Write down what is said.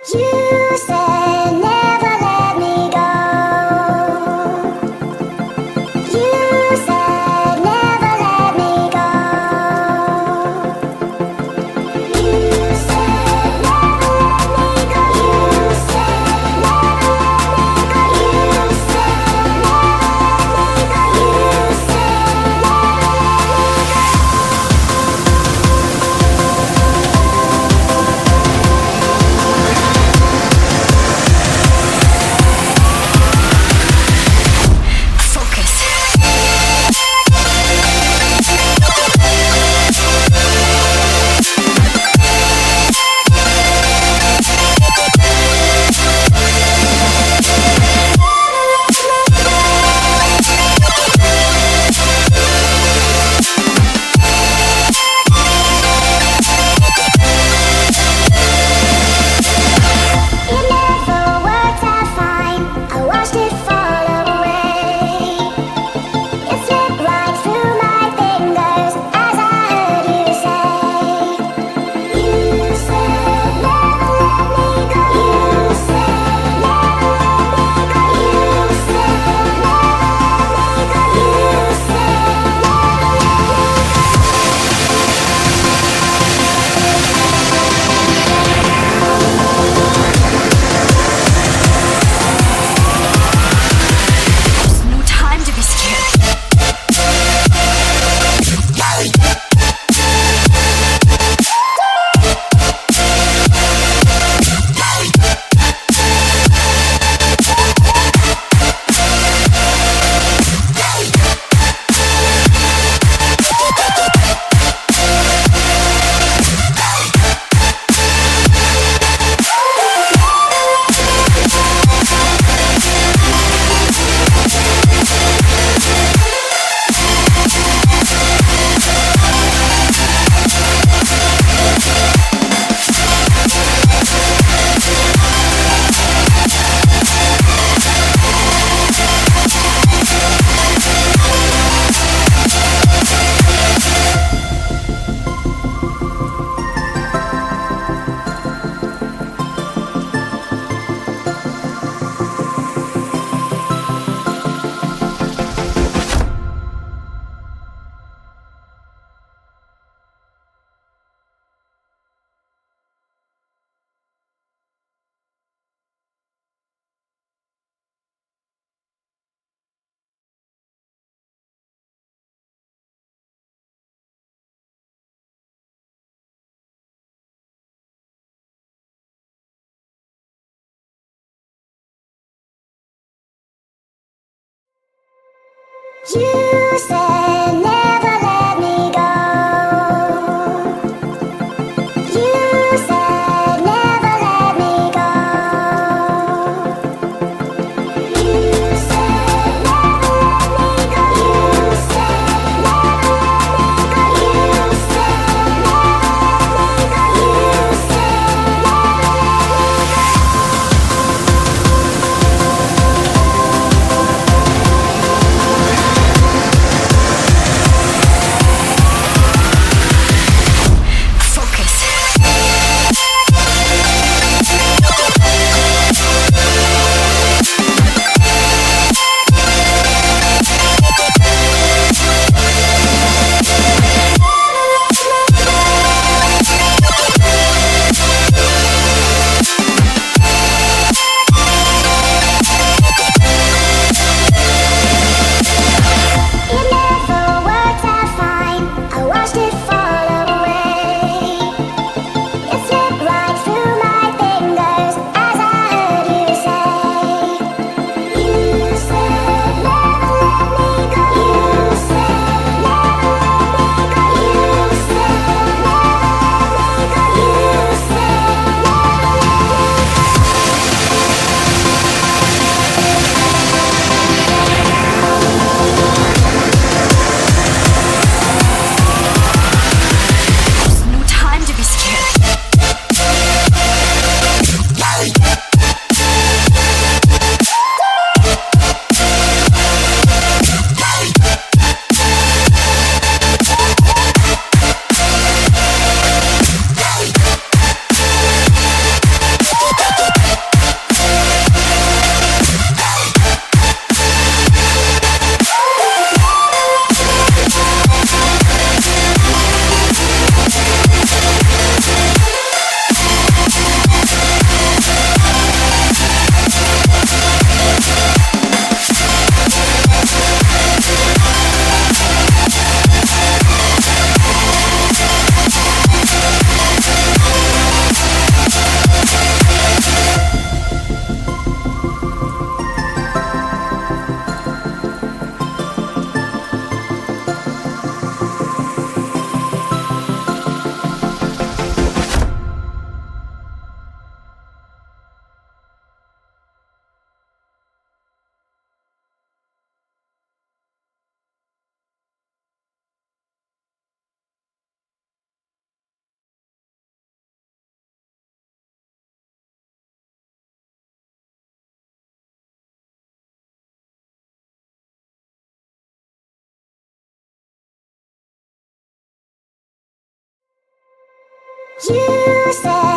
You said never let me go. You said never let me go. You said never let me go. You said never let me go. You said never let me go. You said it never worked out fine. I watched it fall away. It slipped right through my fingers as I heard you say. You said never let me go. You said never let me go. You said never let me go. You said There's no time to be scared. you said never let me go. You said never let me go. You said never let me go. You said never let me go. You said never let me go. You said never let me go. You said